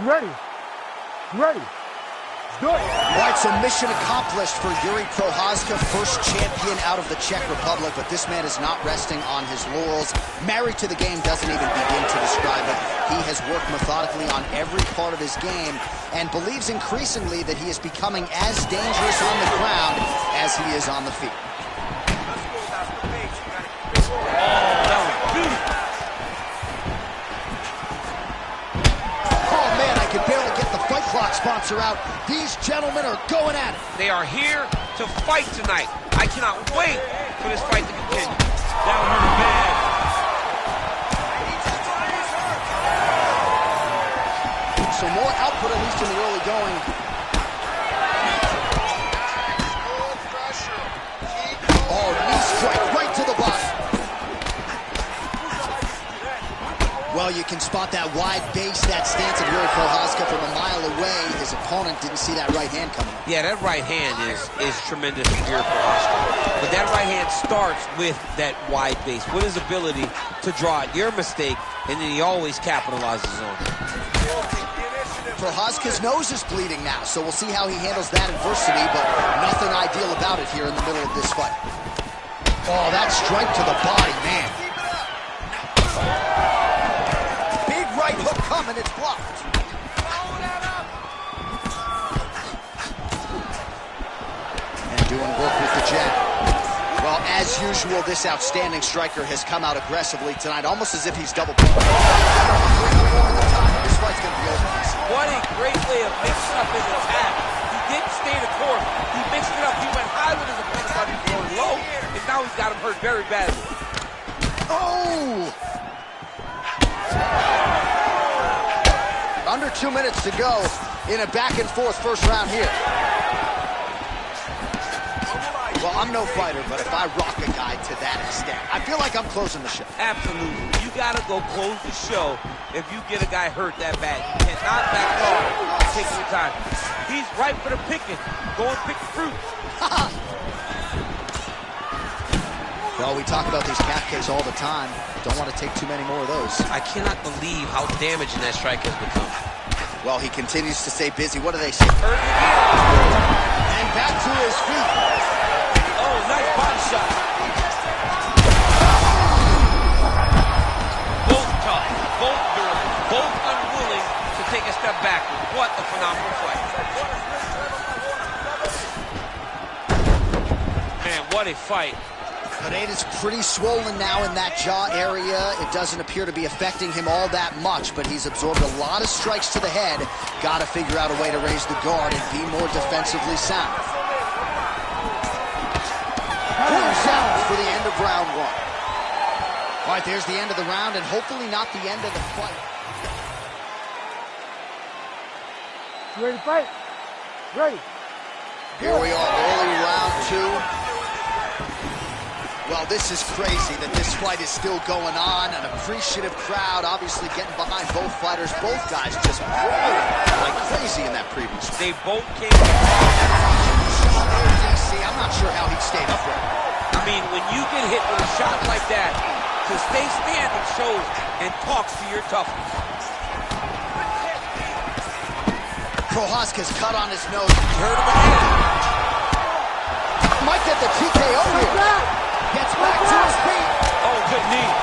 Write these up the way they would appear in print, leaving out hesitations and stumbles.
Ready. Ready. Let's do it. All right, so mission accomplished for Yuri Prochazka, first champion out of the Czech Republic, but this man is not resting on his laurels. Married to the game doesn't even begin to describe it. He has worked methodically on every part of his game and believes increasingly that he is becoming as dangerous on the ground as he is on the feet. Can barely get the Fight Clock sponsor out. These gentlemen are going at it. They are here to fight tonight. I cannot wait for this fight to continue. That hurt bad. So more output, at least in the early going. Oh, knee strike right to the body. Well, you can spot that wide base, that stance of Yuri Prochazka from a mile away. His opponent didn't see that right hand coming. Yeah, that right hand is tremendous from Yuri Prochazka. But that right hand starts with that wide base, with his ability to draw out your mistake, and then he always capitalizes on it. Prochazka's nose is bleeding now, so we'll see how he handles that adversity, but nothing ideal about it here in the middle of this fight. Oh, that strike to the body, man. Right hook coming, it's blocked. And doing work with the jab. Well, as usual, this outstanding striker has come out aggressively tonight, almost as if he's double pumping. This fight's gonna be over. What a great way of mixing up his attack. He didn't stay the course. He mixed it up. He went high with his opponent, but he's going low, and now he's got him hurt very badly. Oh! Under 2 minutes to go in a back-and-forth first round here. Well, I'm no fighter, but if I rock a guy to that extent, I feel like I'm closing the show. Absolutely. You got to go close the show if you get a guy hurt that bad. You cannot back off. Take your time. He's ripe for the picking. Go and pick the fruit. Well, we talk about these calf kicks all the time. Don't want to take too many more of those. I cannot believe how damaging that strike has become. Well, he continues to stay busy. What do they say? And back to his feet. Oh, nice body shot. Both tough, both durable, both unwilling to take a step back. What a phenomenal fight. what a fight. Pineda's pretty swollen now in that jaw area. It doesn't appear to be affecting him all that much, but he's absorbed a lot of strikes to the head. Got to figure out a way to raise the guard and be more defensively sound. Corner sound for the end of round one. All right, there's the end of the round, and hopefully not the end of the fight. You ready to fight? Ready. Here we are, early round two. Well, this is crazy that this fight is still going on. An appreciative crowd, obviously getting behind both fighters. Both guys just rolling like crazy in that previous fight. They both came DC, I'm not sure how he stayed upright. I mean, when you get hit with a shot like that, to stay standing shows and talks to your toughness. Prochazka's cut on his nose. Hurt him again. Might get the TKO here. Gets back to his feet. Oh, good knee.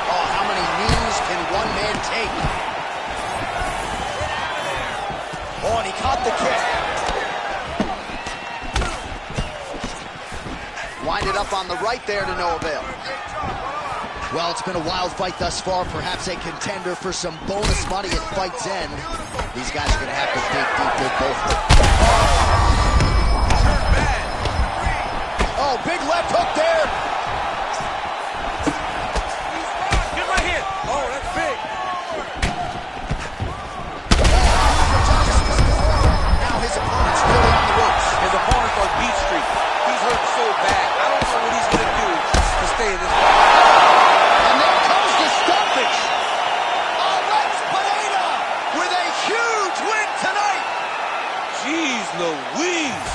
Oh, how many knees can one man take? Oh, and he caught the kick. Winded up on the right there to no avail. Well, it's been a wild fight thus far. Perhaps a contender for some bonus money at fight's end. These guys are going to have to dig deep with both of them. Oh, big left hook there. Get right here. Oh, that's big. Now his opponent's really on the ropes. His opponent's on Beach Street. He's hurt so bad. I don't know what he's going to do to stay in this fight. And there comes the stoppage. Alex Pineda with a huge win tonight. Jeez Louise.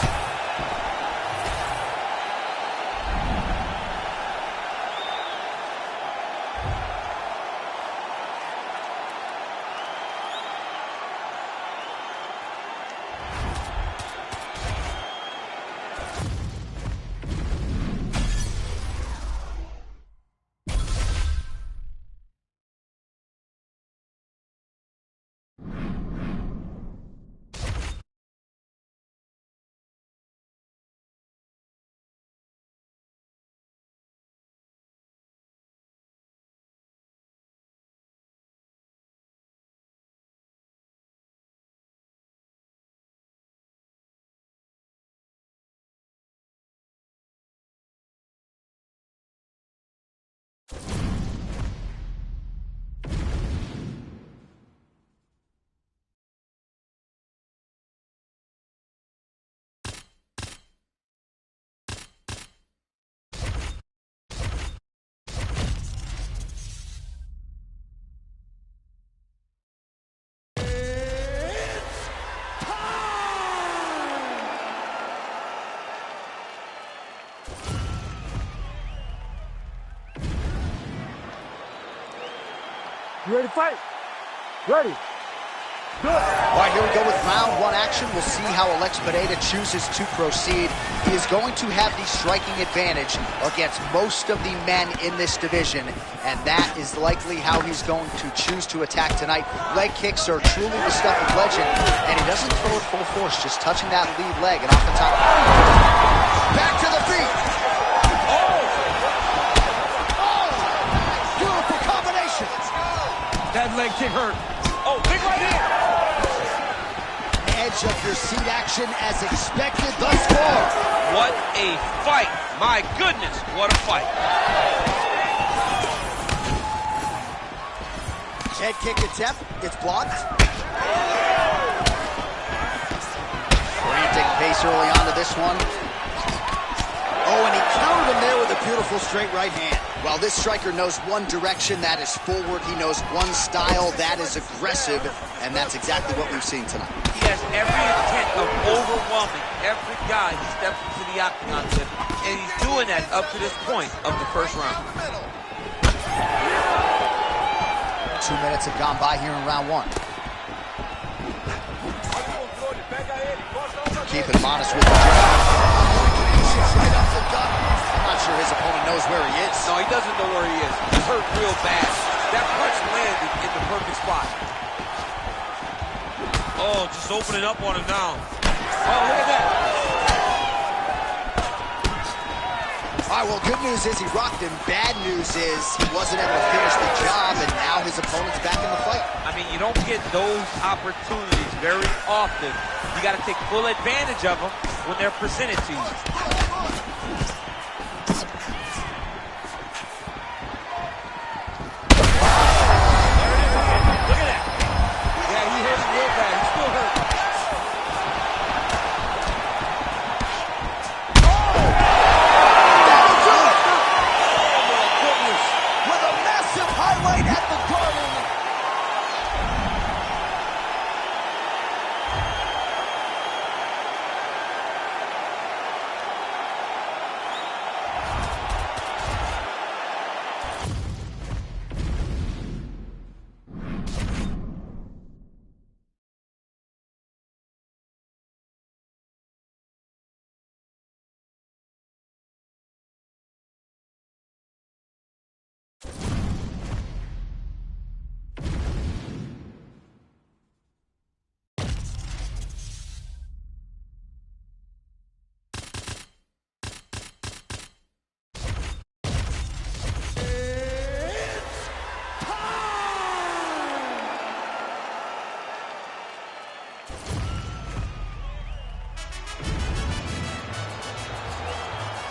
You ready to fight? Ready. Good. All right, here we go with round one action. We'll see how Alex Pineda chooses to proceed. He is going to have the striking advantage against most of the men in this division, and that is likely how he's going to choose to attack tonight. Leg kicks are truly the stuff of legend, and he doesn't throw it full force, just touching that lead leg and off the top. Back to the feet. Beautiful combination. That leg kick hurt. Oh, big right hand. Edge of your seat action as expected thus far. What a fight. My goodness, what a fight. Head kick attempt. It's blocked. Frantic pace early on to this one. Oh, and he countered him there with a beautiful straight right hand. Well, this striker knows one direction, that is forward. He knows one style, that is aggressive, and that's exactly what we've seen tonight. He has every intent of overwhelming every guy he steps into the octagon with, and he's doing that up to this point of the first round. 2 minutes have gone by here in round one. Keep it modest with the jab. Right off the gut. I'm not sure his opponent knows where he is. No, he doesn't know where he is. He's hurt real bad. That punch landed in the perfect spot. Oh, just opening up on him now. Oh, look at that. All right, well, good news is he rocked him. Bad news is he wasn't able to finish the job, and now his opponent's back in the fight. I mean, you don't get those opportunities very often. You got to take full advantage of them when they're presented to you. Look at that. Yeah, he hurt him real bad. He's still hurt.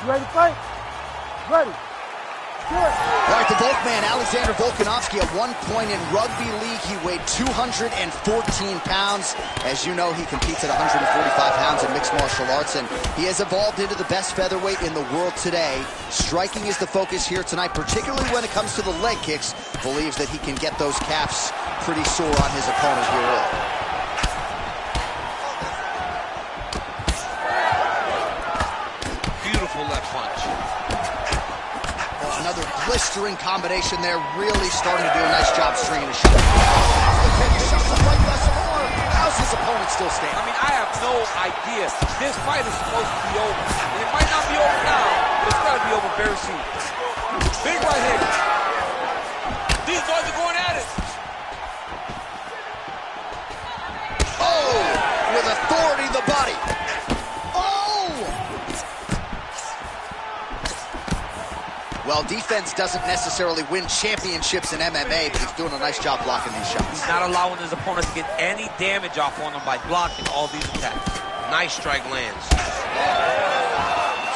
You ready to fight? Ready. Do it. All right, the Volkman, Alexander Volkanovski, at one point in rugby league, he weighed 214 pounds. As you know, he competes at 145 pounds in mixed martial arts, and he has evolved into the best featherweight in the world today. Striking is the focus here tonight, particularly when it comes to the leg kicks. Believes that he can get those calves pretty sore on his opponent here early. Left punch. Oh, another blistering combination there, really starting to do a nice job stringing his shots. How's his opponent still standing? I mean, I have no idea. This fight is supposed to be over. And it might not be over now, but it's got to be over very soon. Big right hand. These boys are going at it. Oh, with authority, the body. Well, defense doesn't necessarily win championships in MMA, but he's doing a nice job blocking these shots. He's not allowing his opponent to get any damage off on him by blocking all these attacks. Nice strike lands.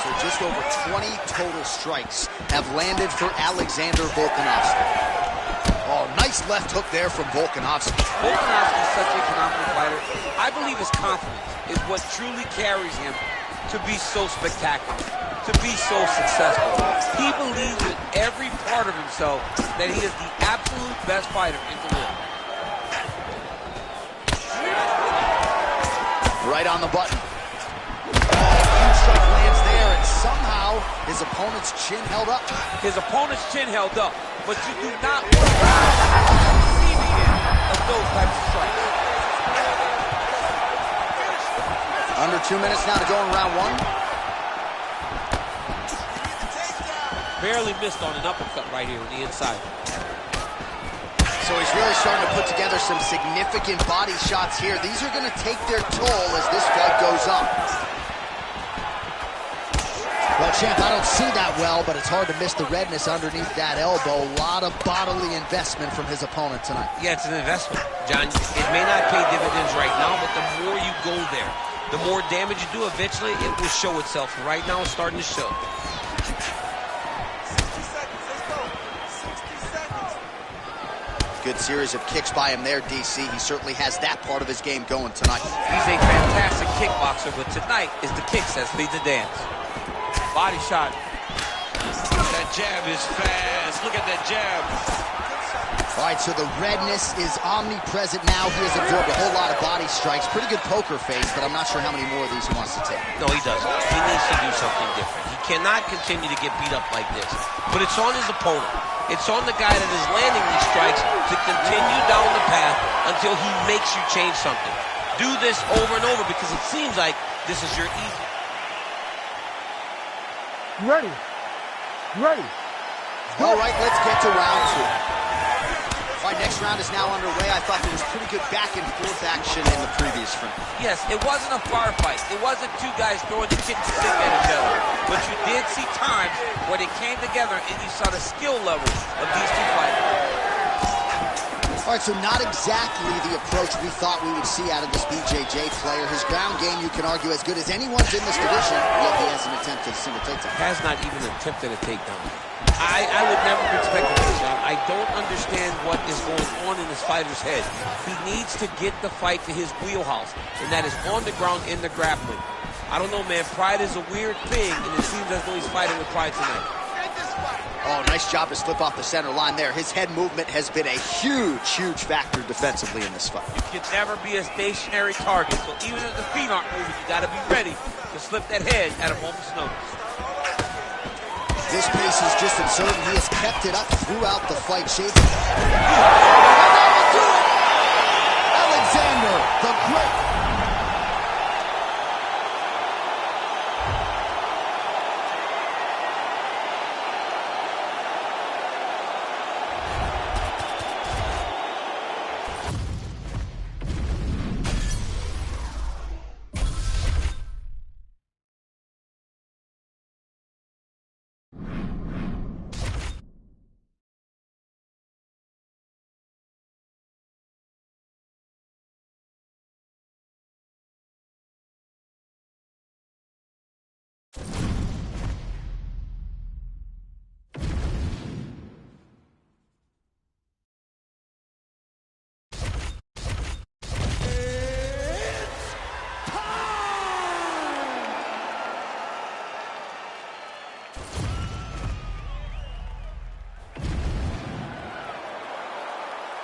So just over 20 total strikes have landed for Alexander Volkanovski. Oh, nice left hook there from Volkanovski. Volkanovski is such a phenomenal fighter. I believe his confidence is what truly carries him to be so spectacular, to be so successful. He believes in every part of himself that he is the absolute best fighter in the world. Right on the button. Huge strike lands there, and somehow his opponent's chin held up. His opponent's chin held up, but you do not want to be receiving end of those types of strikes. Under 2 minutes now to go in round one. Barely missed on an uppercut right here on the inside. So he's really starting to put together some significant body shots here. These are going to take their toll as this fight goes on. Well, champ, I don't see that well, but it's hard to miss the redness underneath that elbow. A lot of bodily investment from his opponent tonight. Yeah, it's an investment, John. It may not pay dividends right now, but the more you go there, the more damage you do, eventually it will show itself. Right now, it's starting to show. Good series of kicks by him there, DC. He certainly has that part of his game going tonight. He's a fantastic kickboxer, but tonight is the kicks that lead the dance. Body shot. That jab is fast. Look at that jab. All right, so the redness is omnipresent now. He has absorbed a whole lot of body strikes. Pretty good poker face, but I'm not sure how many more of these he wants to take. No, he doesn't. He needs to do something different. He cannot continue to get beat up like this. But it's on his opponent. It's on the guy that is landing these strikes to continue down the path until he makes you change something. Do this over and over because it seems like this is your easy. You ready? You ready? All right, let's get to round two. All right, next round is now underway. I thought there was pretty good back-and-forth action in the previous round. Yes, it wasn't a bar fight. It wasn't two guys throwing the kitchen sink at each other. But you did see times where they came together and you saw the skill level of these two fighters. All right, so not exactly the approach we thought we would see out of this BJJ player. His ground game, you can argue, as good as anyone's in this division, yet he hasn't attempted a single takedown. Has not even attempted a takedown. I would never expect a takedown. I don't understand what is going on in this fighter's head. He needs to get the fight to his wheelhouse, and that is on the ground in the grappling. I don't know, man. Pride is a weird thing, and it seems as though he's fighting with pride tonight. Oh, nice job to slip off the center line there. His head movement has been a huge, huge factor defensively in this fight. You can never be a stationary target, so even if the feet aren't moving, you got to be ready to slip that head at a moment's notice. This pace is just absurd, and he has kept it up throughout the fight. Alexander the Great.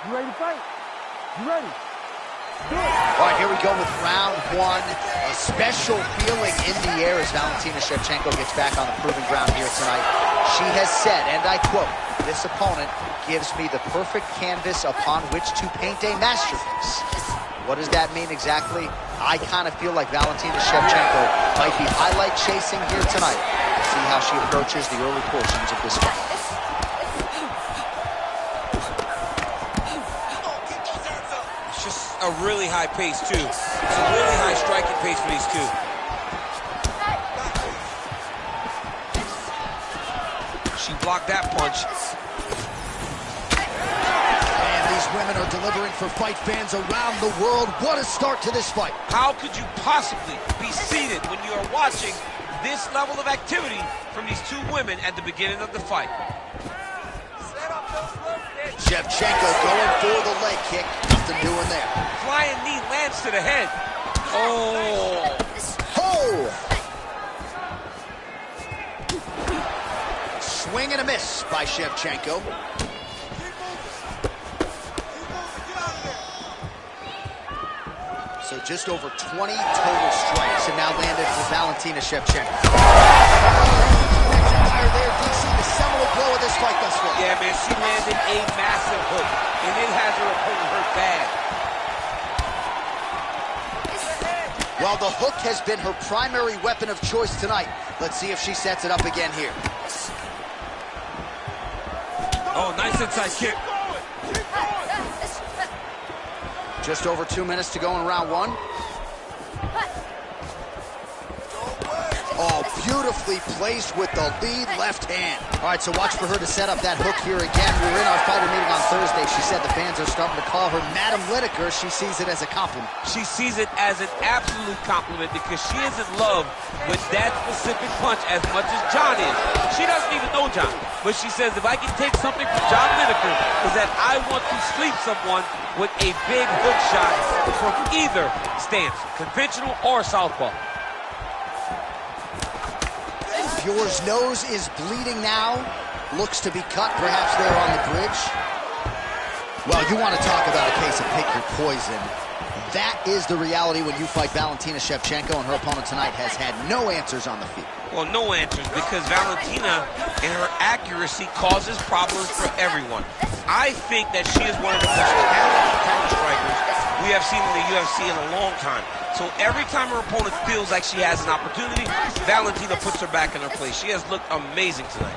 You ready to fight? You ready? Do it. All right, here we go with round one. A special feeling in the air as Valentina Shevchenko gets back on the proving ground here tonight. She has said, and I quote, "This opponent gives me the perfect canvas upon which to paint a masterpiece." What does that mean exactly? I kind of feel like Valentina Shevchenko might be highlight chasing here tonight. Let's see how she approaches the early portions of this fight. A really high pace, too. It's a really high striking pace for these two. She blocked that punch. And these women are delivering for fight fans around the world. What a start to this fight. How could you possibly be seated when you are watching this level of activity from these two women at the beginning of the fight? Shevchenko going for the leg kick. Nothing doing there. Flying knee lands to the head. Oh. Oh! Swing and a miss by Shevchenko. So just over 20 total strikes and now landed for Valentina Shevchenko. There, did see the seminal blow of this fight thus far. Yeah, man, she landed a massive hook, and it has her opponent hurt bad. Well, the hook has been her primary weapon of choice tonight. Let's see if she sets it up again here. Oh, nice inside kick. Just over 2 minutes to go in round one. Oh, beautifully placed with the lead left hand. All right, so watch for her to set up that hook here again. We were in our fighter meeting on Thursday. She said the fans are starting to call her Madam Lineker. She sees it as a compliment. She sees it as an absolute compliment because she is in love with that specific punch as much as John is. She doesn't even know John, but she says, if I can take something from John Lineker, is that I want to sleep someone with a big hook shot from either stance, conventional or southpaw. Yours nose is bleeding now. Looks to be cut, perhaps there on the bridge. Well, you want to talk about a case of pick your poison. That is the reality when you fight Valentina Shevchenko, and her opponent tonight has had no answers on the field. Well, no answers, because Valentina and her accuracy causes problems for everyone. I think that she is one of the most talented counter-strikers we have seen in the UFC in a long time. So every time her opponent feels like she has an opportunity, Valentina puts her back in her place. She has looked amazing tonight.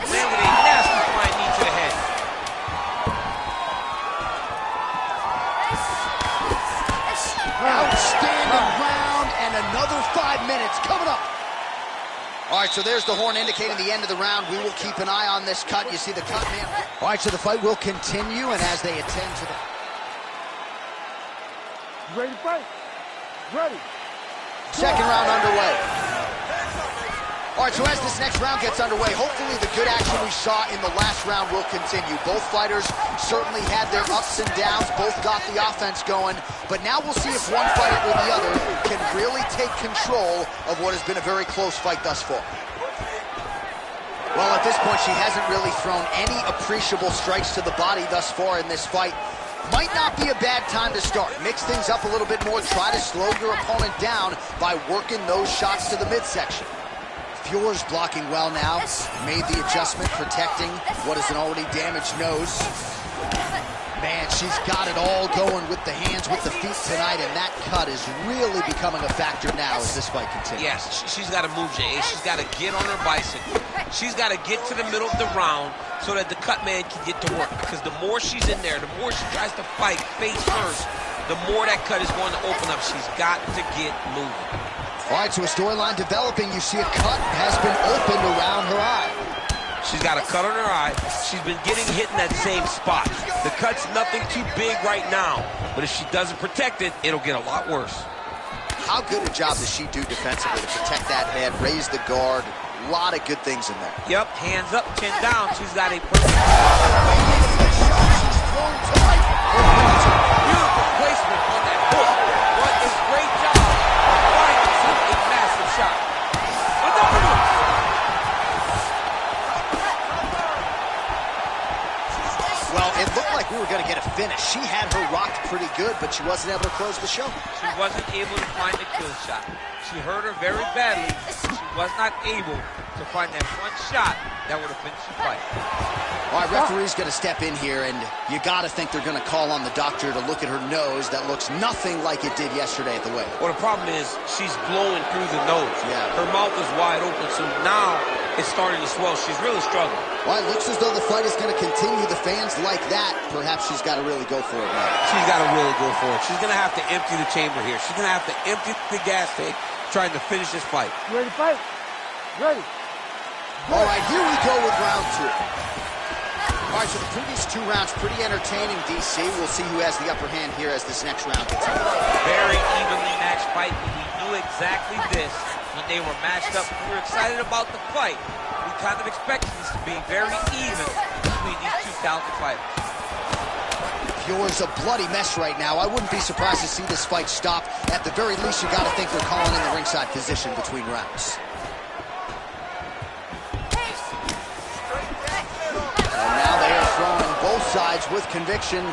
Landed a so there's the horn indicating the end of the round. We will keep an eye on this cut. You see the cut, man. All right, so the fight will continue, and as they attend to the... You ready to fight? Ready. Second round underway. All right, so as this next round gets underway, hopefully the good action we saw in the last round will continue. Both fighters certainly had their ups and downs, both got the offense going, but now we'll see if one fighter or the other can really take control of what has been a very close fight thus far. Well, at this point, she hasn't really thrown any appreciable strikes to the body thus far in this fight. Might not be a bad time to start. Mix things up a little bit more, try to slow your opponent down by working those shots to the midsection. Fjore's blocking well now, made the adjustment, protecting what is an already damaged nose. Man, she's got it all going with the hands, with the feet tonight, and that cut is really becoming a factor now as this fight continues. Yes, she's got to move, Jay. She's got to get on her bicycle. She's got to get to the middle of the round so that the cut man can get to work. Because the more she's in there, the more she tries to fight face first, the more that cut is going to open up. She's got to get moving. All right, so a storyline developing. You see a cut has been opened around her eye. She's got a cut on her eye. She's been getting hit in that same spot. The cut's nothing too big right now, but if she doesn't protect it, it'll get a lot worse. How good a job does she do defensively to protect that head, raise the guard? A lot of good things in there. Yep, hands up, chin down. She's got a perfect... Beautiful placement on that hook. What a great job of finding a massive shot. Well, it looked like we were going to get a finish. She had her rocked pretty good, but she wasn't able to close the show. She wasn't able to find the kill shot. She hurt her very badly. She was not able to find that one shot that would have finished the fight. All right, referee's going to step in here, and you got to think they're going to call on the doctor to look at her nose that looks nothing like it did yesterday at the weigh. Well, the problem is she's blowing through the nose. Yeah. Her mouth is wide open, so now it's starting to swell. She's really struggling. Well, it looks as though the fight is going to continue. The fans like that. Perhaps she's got to really go for it now. She's got to really go for it. She's going to have to empty the chamber here. She's going to have to empty the gas tank trying to finish this fight. You ready to fight? Ready. All right, here we go with round two. All right, so the previous two rounds pretty entertaining, DC. We'll see who has the upper hand here as this next round gets underway. Very evenly matched fight. We knew exactly this when they were matched up. We were excited about the fight. We kind of expected this to be very even between these two talented fighters. Fjore's a bloody mess right now. I wouldn't be surprised to see this fight stop. At the very least, you got to think they're calling in the ringside position between rounds. And now they are throwing both sides with conviction.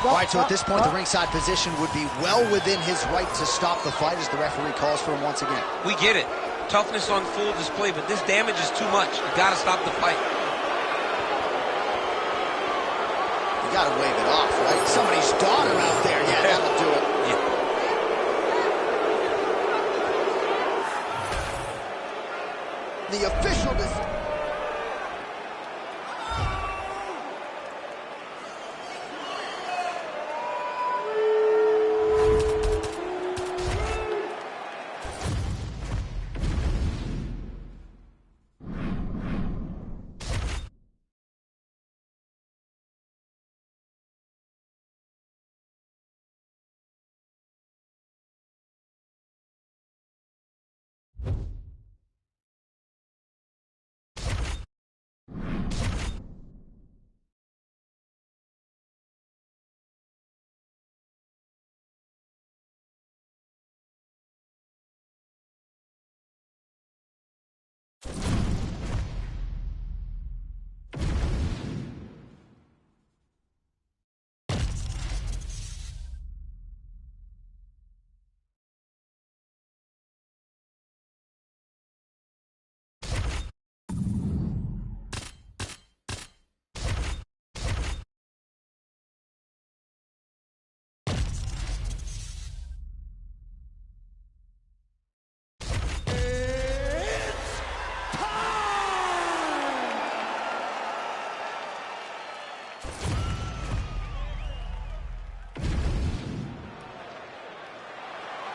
All right, so at this point, the ringside position would be well within his right to stop the fight as the referee calls for him once again. We get it. Toughness on full display, but this damage is too much. You got to stop the fight. You got to wave it off, right? Somebody's daughter out there. Yeah, that'll do it. Yeah. The official decision.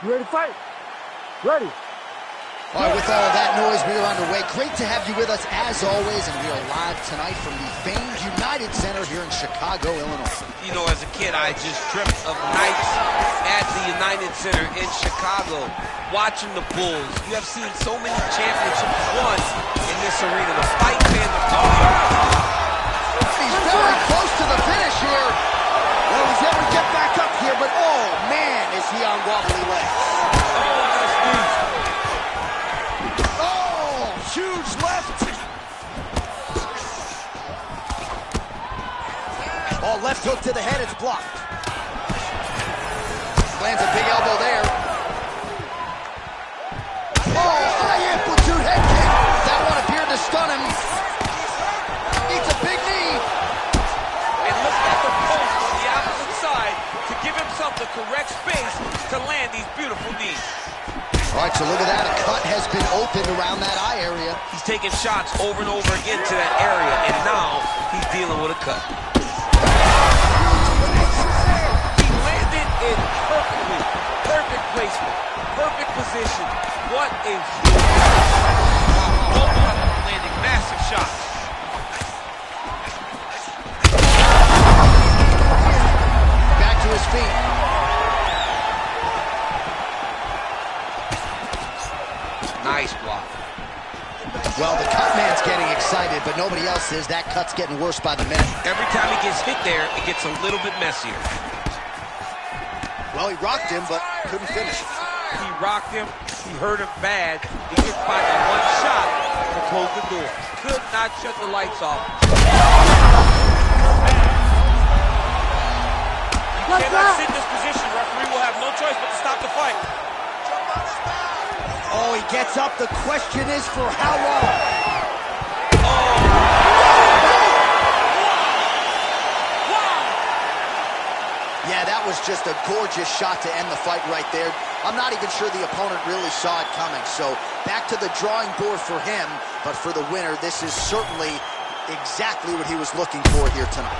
You ready to fight? Ready. All right, with all of that noise, we are underway. Great to have you with us as always, and we are live tonight from the famed United Center here in Chicago, Illinois. You know, as a kid, I just dreamt of nights at the United Center in Chicago, watching the Bulls. You have seen so many championships won in this arena. The fight fans are talking. He's very close to the finish here. Well, he's able to get back up here, but oh man, is he on wobbly legs. Huge left. Oh, left hook to the head, it's blocked. Lands a big elbow there. Oh, high amplitude head kick. That one appeared to stun him. Eats a big knee. And look at the post on the opposite side to give himself the correct space to land these beautiful knees. All right, so look at that. A cut has been opened around that eye area. He's taking shots over and over again to that area, and now he's dealing with a cut. He landed it perfectly. Perfect placement. Perfect position. What a huge shot. Both of them landing massive shots. Back to his feet. Nice block. Well, the cut man's getting excited, but nobody else is. That cut's getting worse by the minute. Every time he gets hit there, it gets a little bit messier. Well, he rocked him, but couldn't finish it. He rocked him. He hurt him bad. He gets by that one shot to close the door. Could not shut the lights off. You cannot sit in this position. Referee will have no choice but to stop the fight. Oh, he gets up. The question is for how long? Yeah, that was just a gorgeous shot to end the fight right there. I'm not even sure the opponent really saw it coming. So back to the drawing board for him. But for the winner, this is certainly exactly what he was looking for here tonight.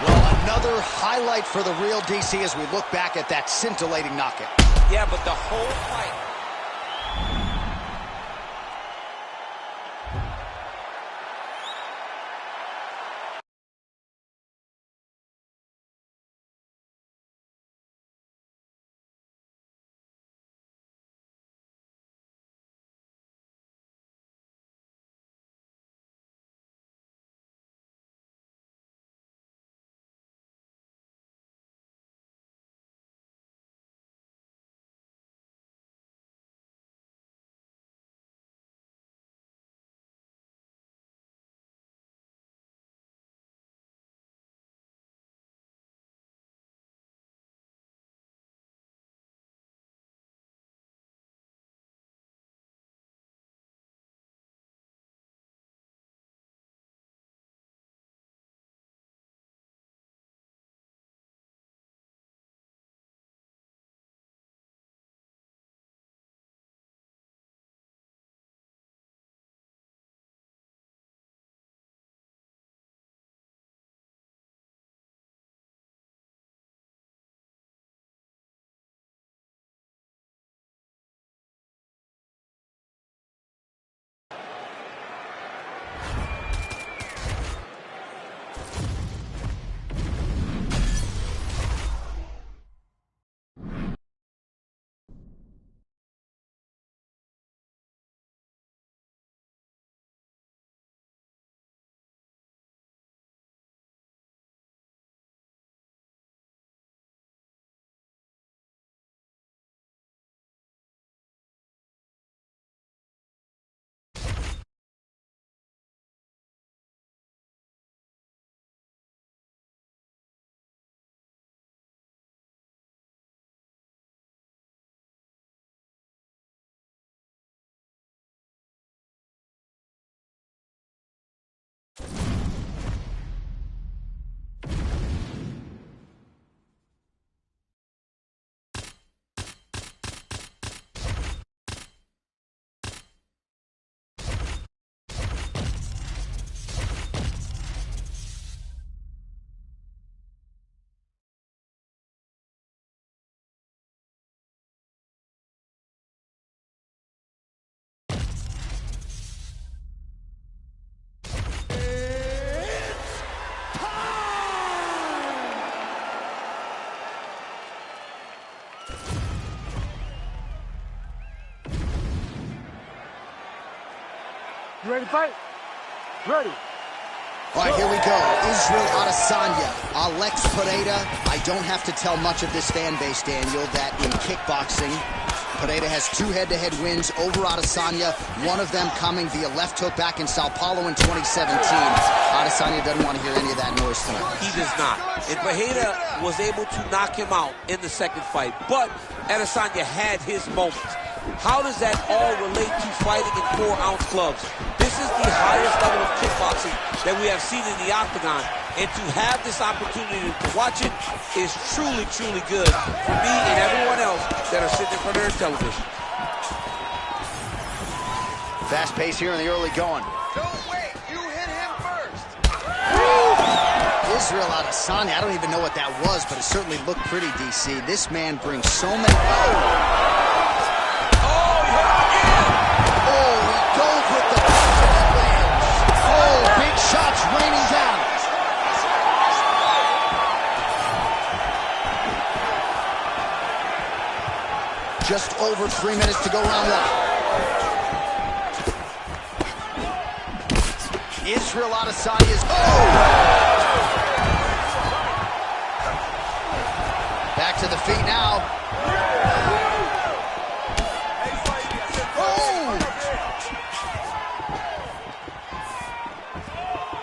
Well, another highlight for the real DC as we look back at that scintillating knockout. Yeah, but the whole fight ready to fight? Ready. All right, here we go. Israel Adesanya, Alex Pereira. I don't have to tell much of this fan base, Daniel, that in kickboxing, Pereira has 2 head-to-head wins over Adesanya, one of them coming via left hook back in Sao Paulo in 2017. Adesanya doesn't want to hear any of that noise tonight. He does not. And Pereira was able to knock him out in the second fight, but Adesanya had his moments. How does that all relate to fighting in 4-ounce gloves? This is the highest level of kickboxing that we have seen in the octagon, and to have this opportunity to watch it is truly, truly good for me and everyone else that are sitting in front of their television. Fast pace here in the early going. Don't wait, you hit him first. Israel Adesanya, I don't even know what that was, but it certainly looked pretty, DC. This man brings so many... Shots raining down. Just over 3 minutes to go round 1. Israel Adesanya's... Back to the feet now.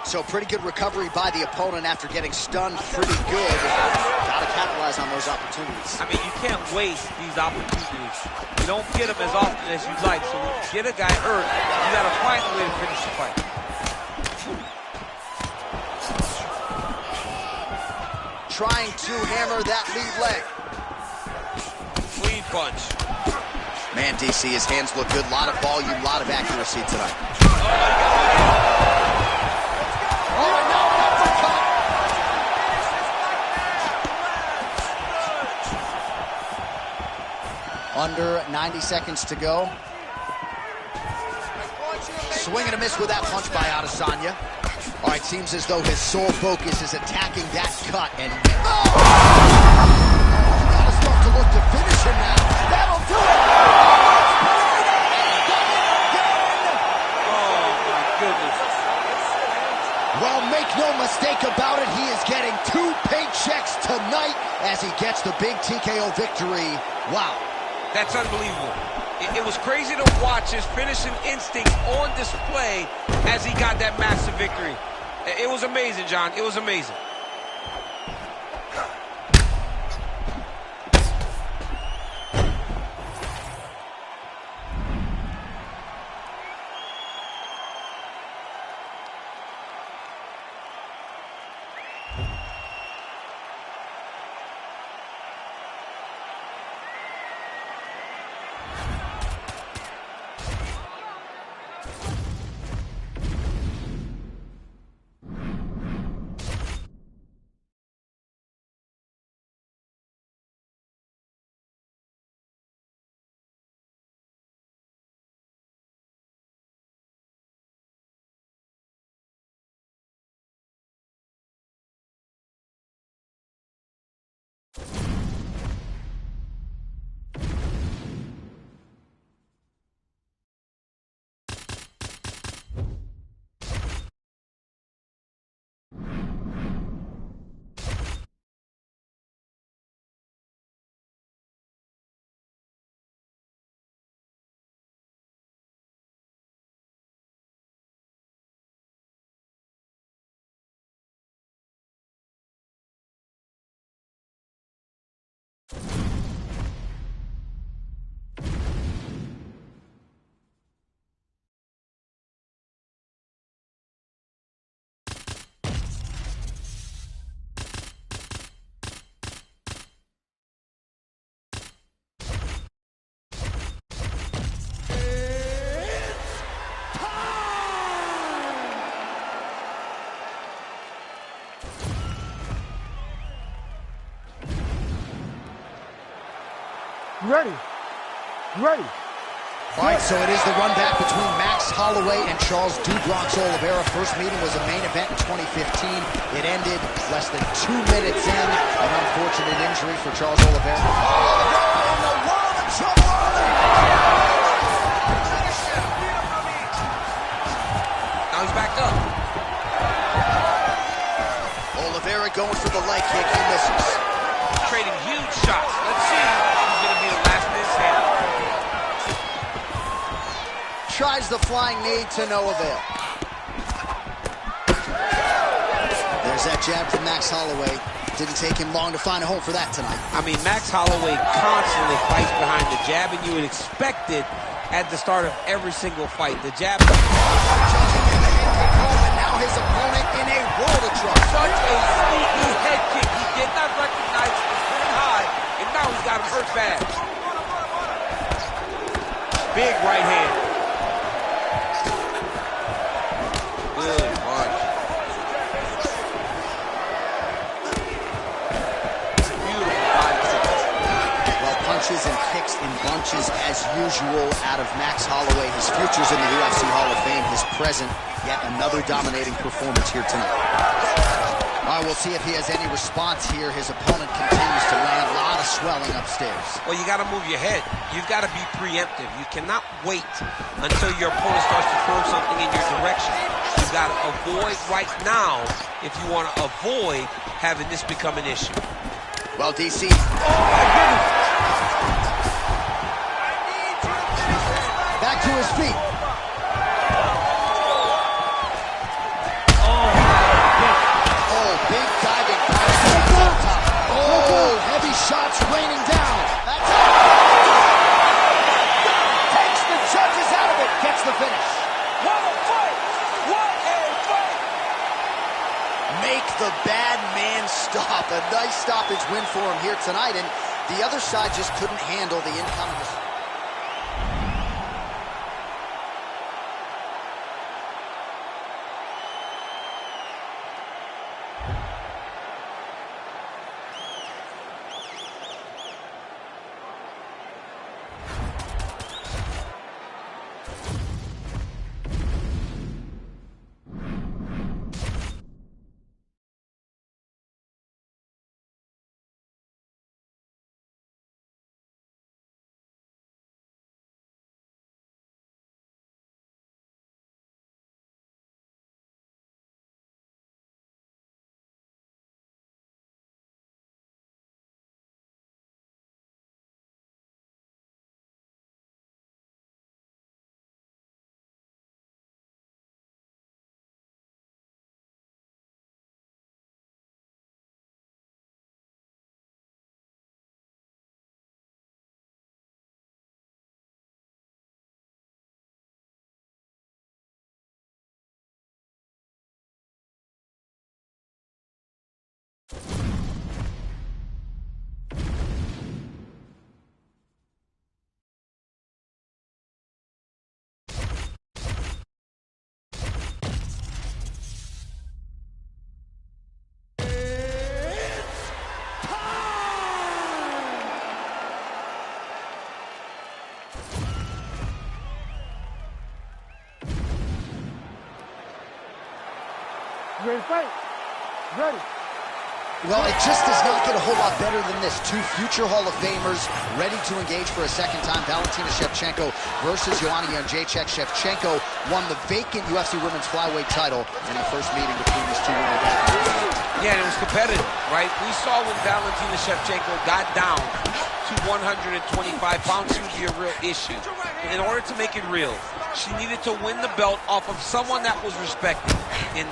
So pretty good recovery by the opponent after getting stunned pretty good. Got to capitalize on those opportunities. I mean, you can't waste these opportunities. You don't get them as often as you'd like. So when you get a guy hurt, you got to find a way to finish the fight. Trying to hammer that lead leg. Clean punch. Man, DC, his hands look good. A lot of volume, a lot of accuracy tonight. Under 90 seconds to go. Swing and a miss with that punch by Adesanya. All right, seems as though his sole focus is attacking that cut. And gotta start to look to finish him now. That'll do it. Oh my goodness. Well, make no mistake about it, he is getting 2 paychecks tonight as he gets the big TKO victory. Wow. That's unbelievable. It was crazy to watch his finishing instincts on display as he got that massive victory. It was amazing, John. It was amazing. Ready. Ready. All right, so it is the run back between Max Holloway and Charles "Do Bronx" Oliveira. First meeting was a main event in 2015. It ended less than 2 minutes in. An unfortunate injury for Charles Oliveira. Oliveira in the world of trouble early. up. Oliveira going for the leg kick. He misses. Trading huge shots. Let's see who's going to be the last in his hand. Tries the flying knee to no avail. There's that jab from Max Holloway. Didn't take him long to find a home for that tonight. I mean, Max Holloway constantly fights behind the jab, and you would expect it at the start of every single fight. The jab. And now his opponent in a world of trouble. Such a sneaky head kick. He did not recognize it was very high, and now he's got him hurt bad. Big right hand. Good punch. Punches and kicks in bunches as usual out of Max Holloway. His future's in the UFC Hall of Fame. His present, yet another dominating performance here tonight. All right, we'll see if he has any response here. His opponent continues to land a lot of swelling upstairs. Well, you got to move your head. You've got to be preemptive. You cannot wait until your opponent starts to throw something in your direction. You've got to avoid right now if you want to avoid having this become an issue. Well, DC. Oh, my goodness. Back to his feet. Oh, big diving punch to the top. Oh, heavy shots raining down. That's it. Takes the judges out of it. Gets the finish. What a fight! What a fight! Make the bad man stop. A nice stoppage win for him here tonight, and the other side just couldn't handle the incoming. You ready to fight? Ready. Well, it just does not get a whole lot better than this. Two future Hall of Famers ready to engage for a second time. Valentina Shevchenko versus Joanna Jędrzejczyk. Shevchenko won the vacant UFC Women's Flyweight title in the first meeting between these two women. Yeah, and it was competitive, right? We saw when Valentina Shevchenko got down to 125 pounds, she would be a real issue. In order to make it real, she needed to win the belt off of someone that was respected. And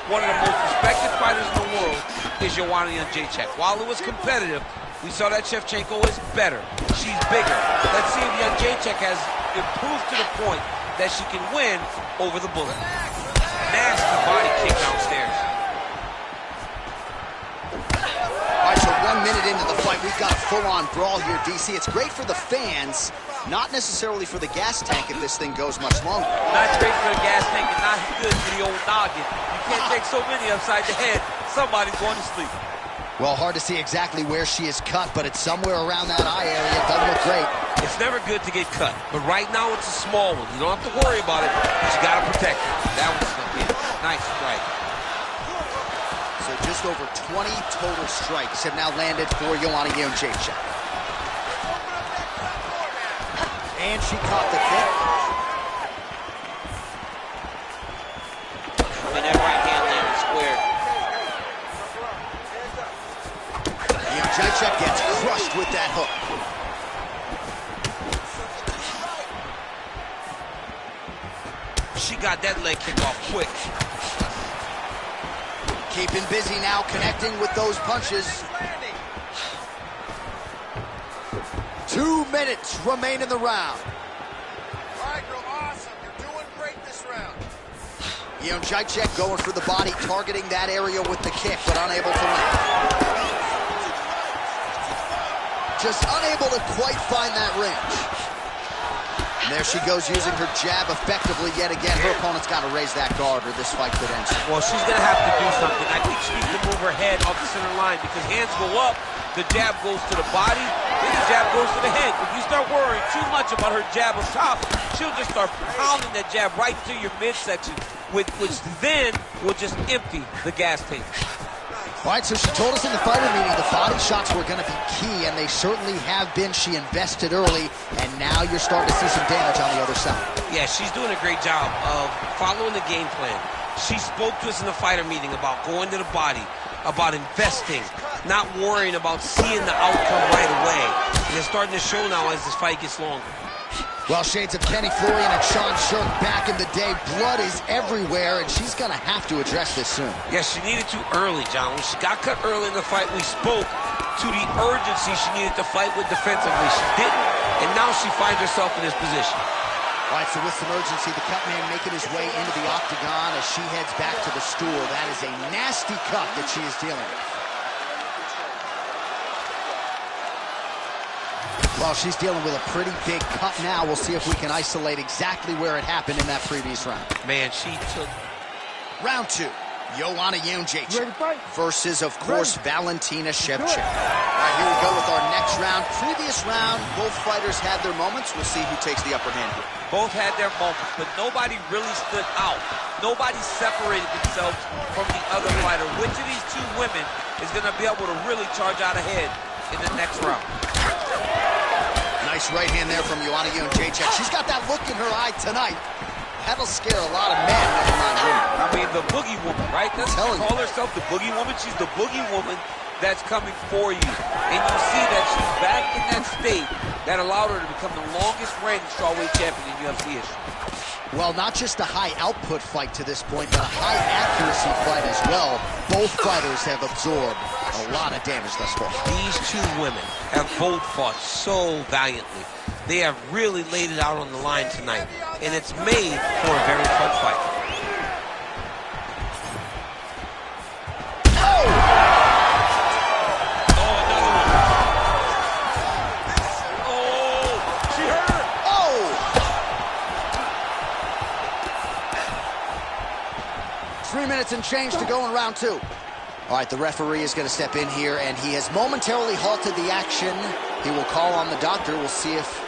one of the most respected fighters in the world is Joanna Jędrzejczyk. While it was competitive, we saw that Shevchenko is better. She's bigger. Let's see if Jędrzejczyk has improved to the point that she can win over the bullet. Nasty body kick downstairs. All right, so 1 minute into the fight, we've got a full-on brawl here, DC. It's great for the fans, not necessarily for the gas tank if this thing goes much longer. Not great for the gas tank and not good for the old noggin. You can't take so many upside the head. Somebody's going to sleep. Well, hard to see exactly where she is cut, but it's somewhere around that eye area. It doesn't look great. It's never good to get cut, but right now it's a small one. You don't have to worry about it, but you got to protect it. That was nice strike. So just over 20 total strikes have now landed for Joanna Jędrzejczyk. And she caught the kick. Jacek gets crushed with that hook. She got that leg kick off quick. Keeping busy now, connecting with those punches. 2 minutes remain in the round. All right, girl, awesome. You're doing great this round. Jacek going for the body, targeting that area with the kick, but unable to land. Just unable to quite find that range. And there she goes, using her jab effectively yet again. Her opponent's got to raise that guard or this fight could end. Well, she's going to have to do something. I think she needs to move her head off the center line because hands go up, the jab goes to the body, then the jab goes to the head. If you start worrying too much about her jab up top, she'll just start pounding that jab right to your midsection, which then will just empty the gas tank. All right, so she told us in the fighter meeting the body shots were going to be key, and they certainly have been. She invested early, and now you're starting to see some damage on the other side. Yeah, she's doing a great job of following the game plan. She spoke to us in the fighter meeting about going to the body, about investing, not worrying about seeing the outcome right away. And it's starting to show now as this fight gets longer. Well, shades of Kenny Florian and Sean Shirk back in the day. Blood is everywhere, and she's going to have to address this soon. Yeah, she needed to early, John. When she got cut early in the fight, we spoke to the urgency she needed to fight with defensively. She didn't, and now she finds herself in this position. All right, so with some urgency, the cut man making his way into the octagon as she heads back to the stool. That is a nasty cut that she is dealing with. Well, she's dealing with a pretty big cut now. We'll see if we can isolate exactly where it happened in that previous round. Man, she took... Round 2, Joanna Jędrzejczyk versus, of course, Valentina Shevchenko. All right, here we go with our next round. Previous round, both fighters had their moments. We'll see who takes the upper hand here. Both had their moments, but nobody really stood out. Nobody separated themselves from the other fighter. Which of these two women is going to be able to really charge out ahead in the next round? Nice right hand there from Joanna Jędrzejczyk. She's got that look in her eye tonight. That'll scare a lot of men, never mind women. I mean, the boogie woman, right? That's what she call herself, the boogie woman. She's the boogie woman that's coming for you. And you see that she's back in that state that allowed her to become the longest reigning strawweight champion in UFC history. Well, not just a high output fight to this point, but a high accuracy fight as well. Both fighters have absorbed a lot of damage thus far. These two women have both fought so valiantly. They have really laid it out on the line tonight, and it's made for a very fun fight. Oh! Oh, another one. Oh, she hurt her. Oh! 3 minutes and change to go in round 2. All right, the referee is going to step in here, and he has momentarily halted the action. He will call on the doctor. We'll see if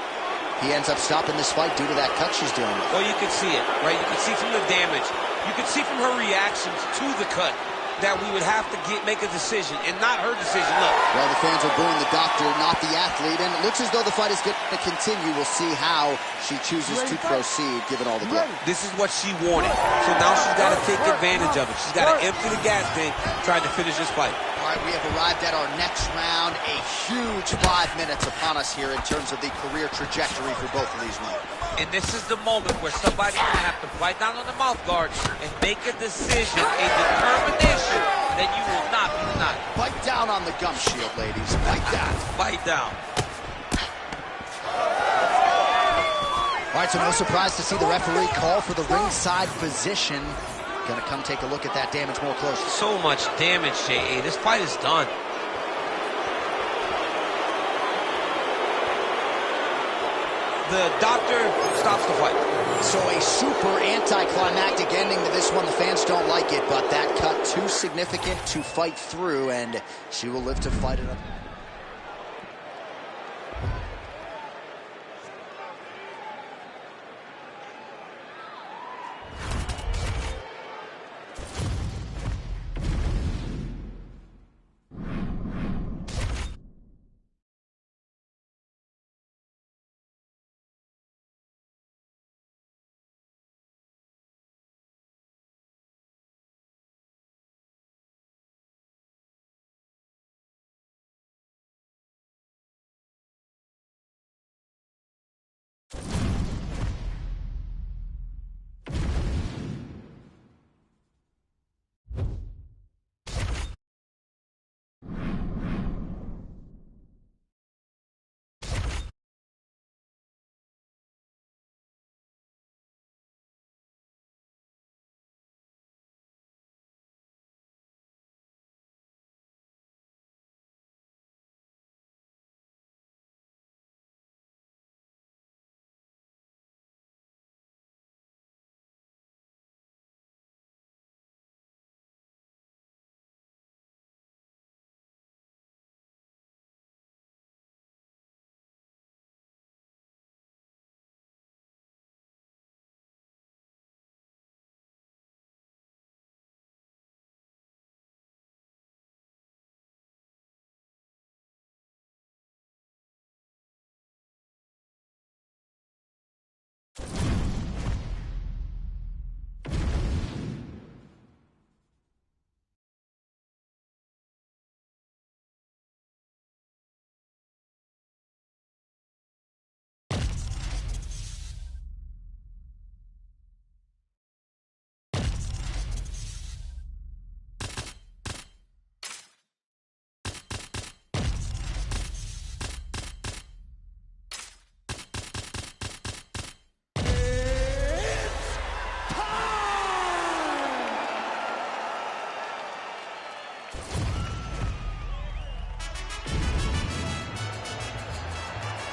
he ends up stopping this fight due to that cut she's dealing with. Well, you can see it, right? You can see from the damage. You can see from her reactions to the cut that we would have to make a decision, and not her decision. Look. Well, the fans are booing the doctor, not the athlete, and it looks as though the fight is going to continue. We'll see how she chooses to proceed, given all the blood. This is what she wanted, so now she's got to take advantage of it. She's got to empty the gas tank, trying to finish this fight. All right, we have arrived at our next round. A huge 5 minutes upon us here in terms of the career trajectory for both of these women. And this is the moment where somebody's going to have to bite down on the mouth guard and make a decision, a determination that you will not be denied. Bite down on the gum shield, ladies. Bite down. Bite down. All right, so no surprise to see the referee call for the ringside position. Gonna come take a look at that damage more closely. So much damage, J.A. This fight is done. The doctor stops the fight. So a super anticlimactic ending to this one. The fans don't like it, but that cut too significant to fight through, and she will live to fight it.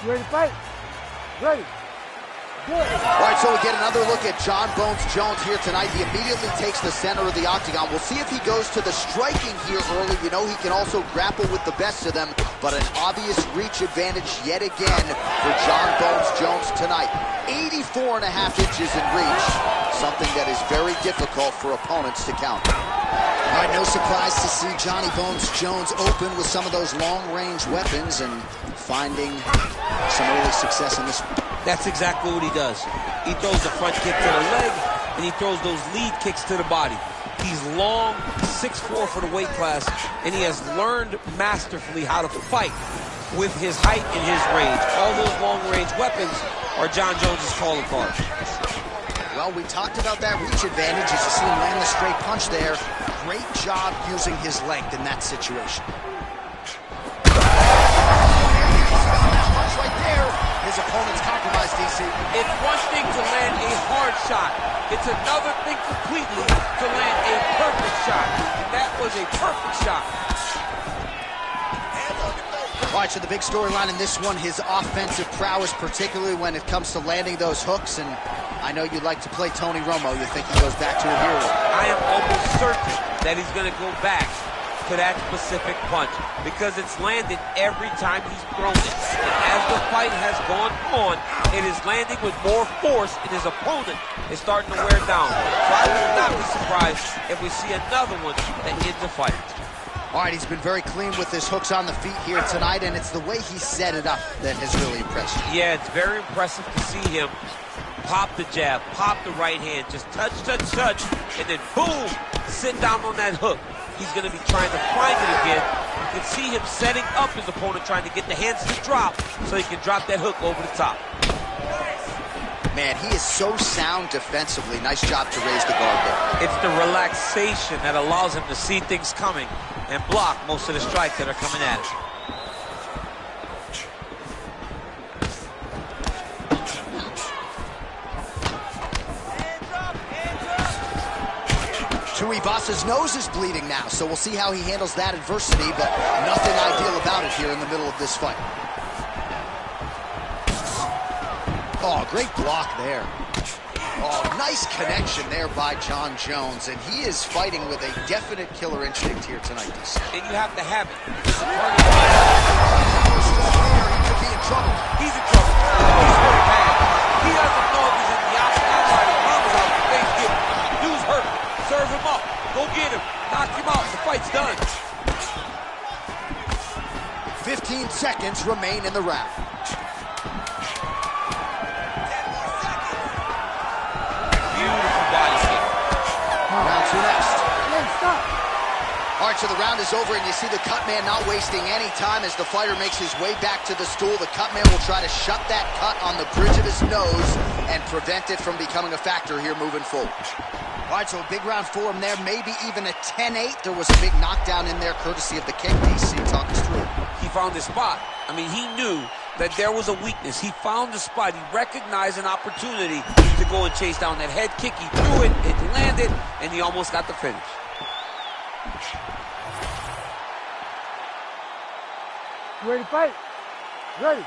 You ready to fight? Ready. Good. All right, so we get another look at Jon Bones Jones here tonight. He immediately takes the center of the octagon. We'll see if he goes to the striking here early. You know he can also grapple with the best of them, but an obvious reach advantage yet again for Jon Bones Jones tonight. 84.5 inches in reach, something that is very difficult for opponents to counter. All right, no surprise to see Johnny Bones Jones open with some of those long-range weapons and finding some early success in this one. That's exactly what he does. He throws the front kick to the leg, and he throws those lead kicks to the body. He's long, 6'4" for the weight class, and he has learned masterfully how to fight with his height and his range. All those long-range weapons are Jon Jones's calling card. Well, we talked about that reach advantage as you see him land the straight punch there. Great job using his length in that situation. Punch right there. His opponent's compromised, DC. It's one thing to land a hard shot. It's another thing completely to land a perfect shot. And that was a perfect shot. All right, so the big storyline in this one, his offensive prowess, particularly when it comes to landing those hooks. And I know you like to play Tony Romo. You think he goes back to it here? I am almost certain that he's going to go back to that specific punch because it's landed every time he's thrown it. And as the fight has gone on, it is landing with more force, and his opponent is starting to wear down. So I will not be surprised if we see another one that ends the fight. All right, he's been very clean with his hooks on the feet here tonight, and it's the way he set it up that has really impressed you. Yeah, it's very impressive to see him pop the jab, pop the right hand, just touch, touch, touch, and then boom, sit down on that hook. He's going to be trying to find it again. You can see him setting up his opponent, trying to get the hands to drop so he can drop that hook over the top. Man, he is so sound defensively. Nice job to raise the guard there. It's the relaxation that allows him to see things coming and block most of the strikes that are coming at him. Tuivasa's nose is bleeding now, so we'll see how he handles that adversity, but nothing ideal about it here in the middle of this fight. Oh, great block there. Oh, nice connection there by Jon Jones, and he is fighting with a definite killer instinct here tonight. And you have to have it. He could be in trouble. He's in trouble. He's hurt bad. He doesn't know if he's in the outside or comes out the face get him. Dude's hurt. Serve him up. Go get him. Knock him out. The fight's done. 15 seconds remain in the round. Beautiful body kick. Round two next. Hey, stop. All right, so the round is over, and you see the cut man not wasting any time as the fighter makes his way back to the stool. The cut man will try to shut that cut on the bridge of his nose and prevent it from becoming a factor here moving forward. All right, so a big round for him there, maybe even a 10-8. There was a big knockdown in there courtesy of the kick. DC, talk us through it. He found his spot. I mean, he knew that there was a weakness. He found the spot. He recognized an opportunity to go and chase down that head kick. He threw it, it landed, and he almost got the finish. You ready to fight? Ready.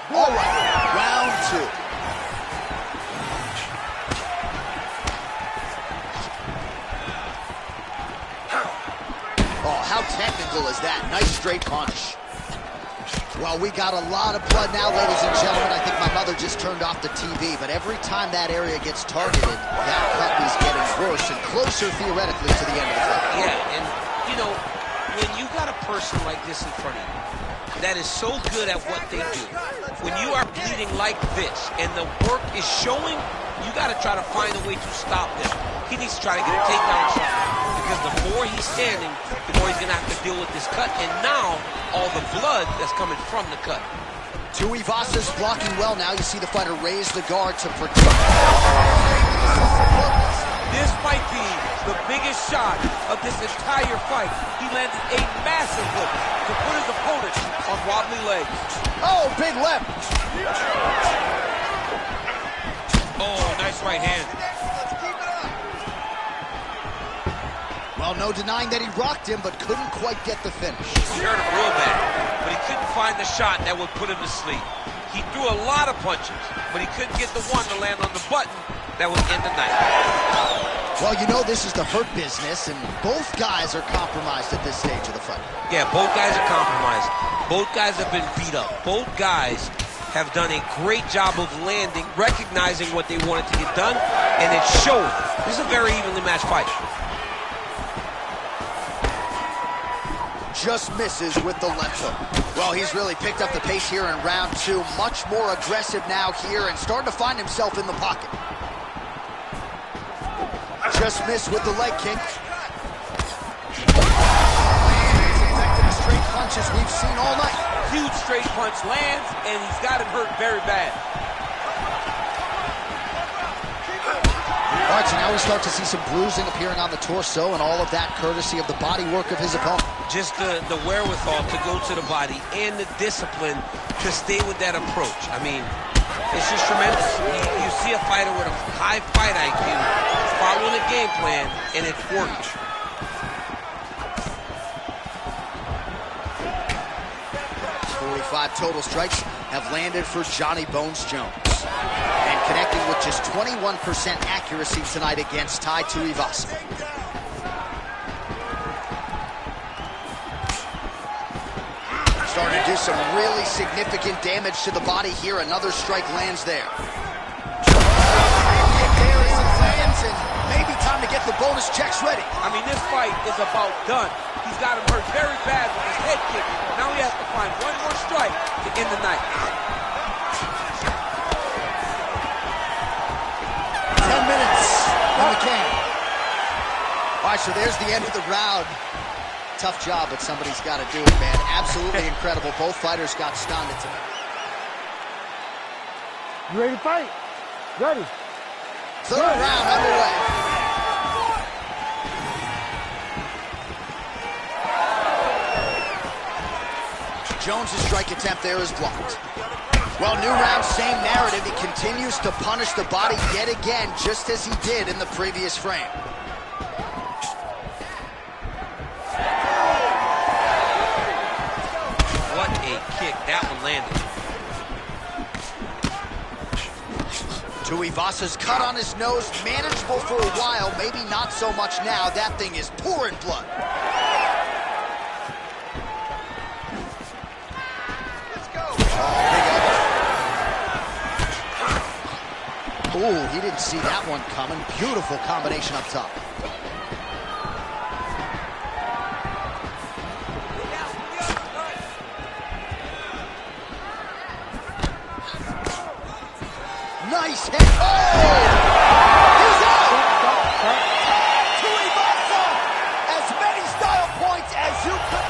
Good. All right, round two. Oh, how technical is that? Nice straight punch. Well, we got a lot of blood now, ladies and gentlemen. I think my mother just turned off the TV, but every time that area gets targeted, that cut is getting worse and closer, theoretically, to the end of the fight. Yeah, and, you know, when you got a person like this in front of you that is so good at what they do, when you are bleeding like this and the work is showing, you got to try to find a way to stop him. He needs to try to get a takedown or something, because the more he's standing, the more he's going to have to deal with this cut, and now all the blood that's coming from the cut. Tuivasa's blocking well now. You see the fighter raise the guard to protect. This might be the biggest shot of this entire fight. He landed a massive hook to put his opponent on wobbly legs. Oh, big left. Oh, nice right hand. Well, Well, no denying that he rocked him, but couldn't quite get the finish. He hurt him real bad, but he couldn't find the shot that would put him to sleep. He threw a lot of punches, but he couldn't get the one to land on the button that would end the night. Well, you know this is the hurt business, and both guys are compromised at this stage of the fight. Yeah, both guys are compromised. Both guys have been beat up. Both guys have done a great job of landing, recognizing what they wanted to get done, and it's showing. This is a very evenly matched fight. Just misses with the left hook. Well, he's really picked up the pace here in round two. Much more aggressive now here and starting to find himself in the pocket. Just missed with the leg kick. He's effective straight punches we've seen all night. Huge straight punch lands, and he's got him hurt very bad. All right, so now we start to see some bruising appearing on the torso, and all of that courtesy of the body work of his opponent. Just the wherewithal to go to the body and the discipline to stay with that approach. I mean, it's just tremendous. You see a fighter with a high fight IQ following a game plan, and it's working. Total strikes have landed for Johnny Bones Jones. And connecting with just 21% accuracy tonight against Tai Tuivasa. Starting to do some really significant damage to the body here. Another strike lands there. There as it lands, and maybe time to get the bonus checks ready. I mean, this fight is about done. He's got him hurt very bad with his head kick. Now he has to find one more strike to end the night. 10 minutes on the can. All right, so there's the end of the round. Tough job, but somebody's got to do it, man. Absolutely incredible. Both fighters got stunned tonight. You ready to fight? Ready. Third round underway. Jones' strike attempt there is blocked. Well, new round, same narrative. He continues to punish the body yet again, just as he did in the previous frame. What a kick. That one landed. Tuivasa's cut on his nose, manageable for a while, maybe not so much now. That thing is pouring blood. Ooh, he didn't see that one coming. Beautiful combination up top. Nice hit. Oh! He's out! Tuivasa! As many style points as you could.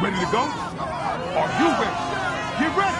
Ready to go? Are you ready? Get ready!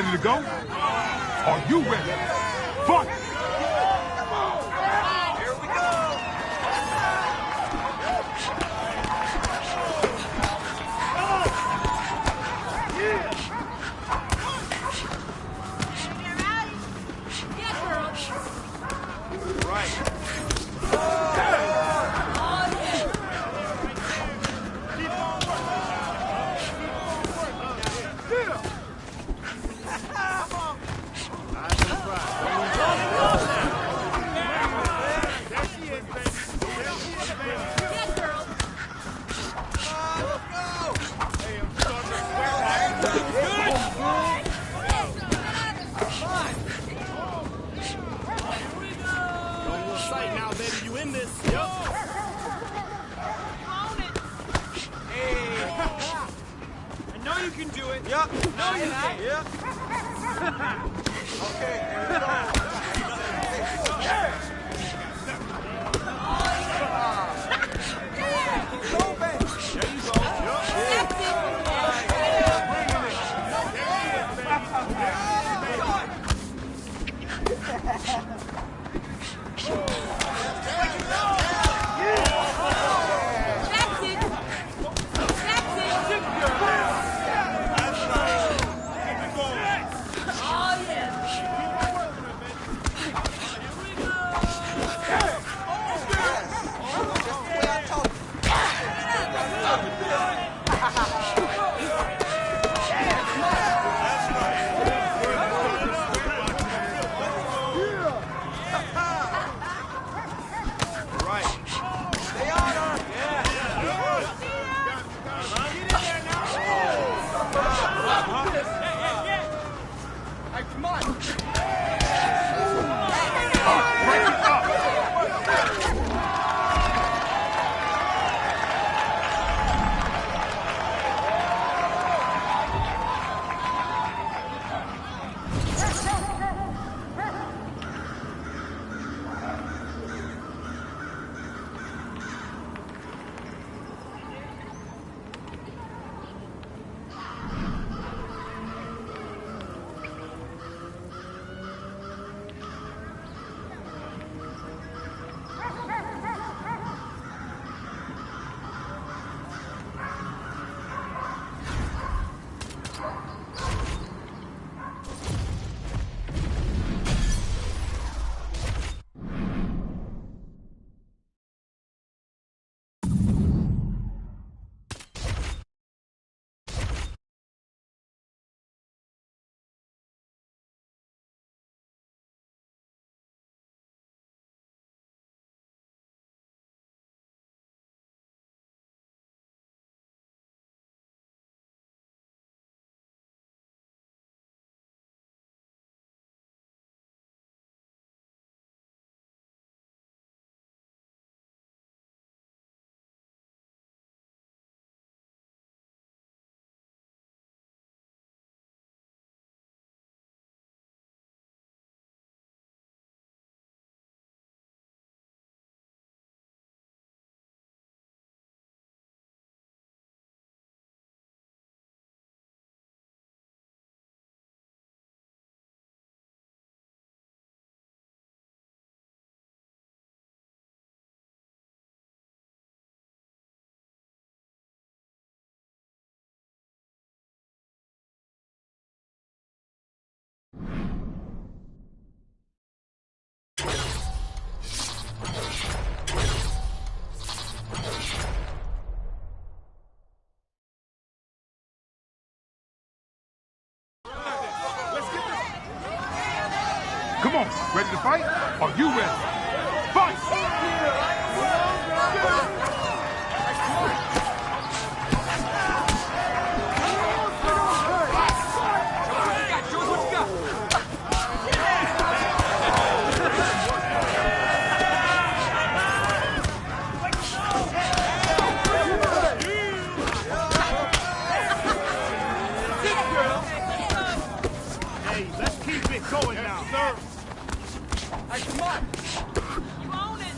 ready to go? Are you ready? Fight! Here we go. Come on, ready to fight? Are you ready? Fight! Going now. Hey, come on. You own it.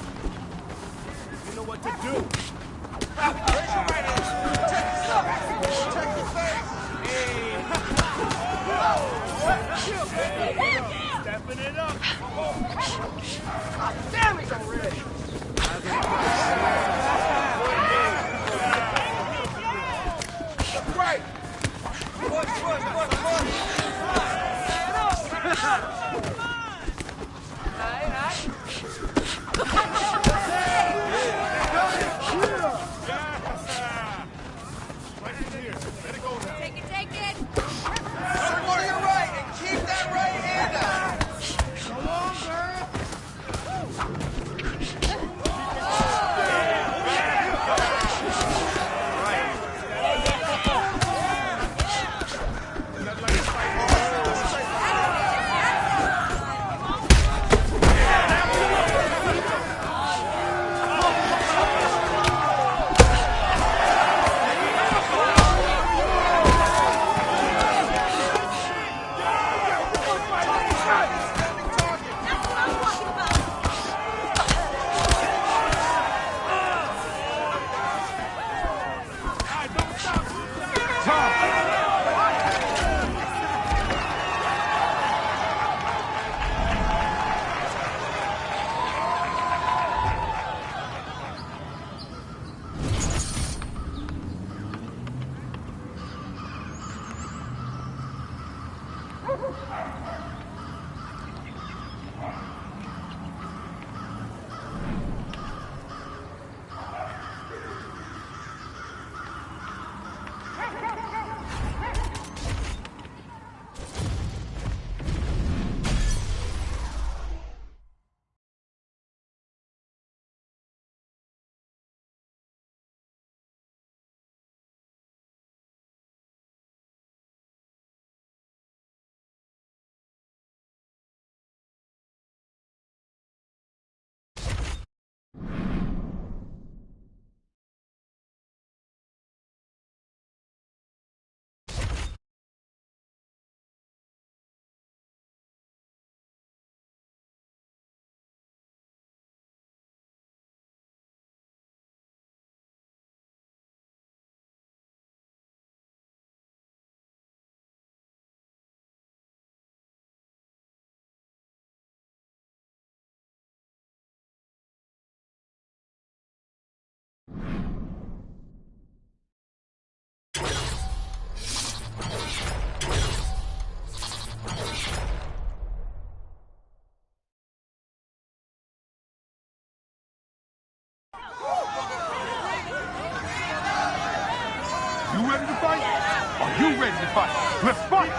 Damn it already! Right. Take it. Support to your right and keep that right hand up. Come on, girl! You ready to fight? Are you ready to fight? Let's fight!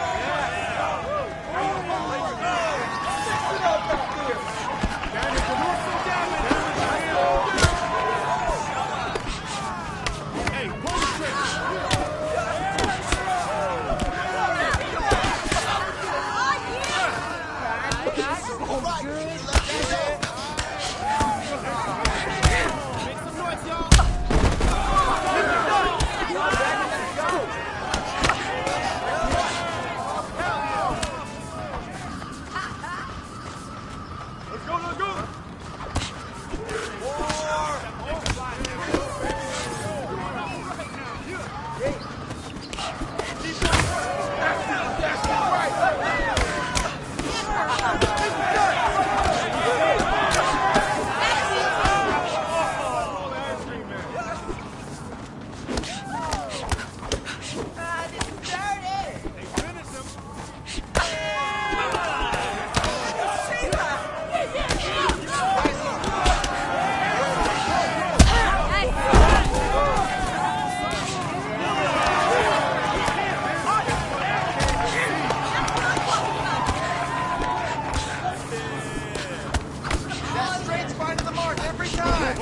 Every time.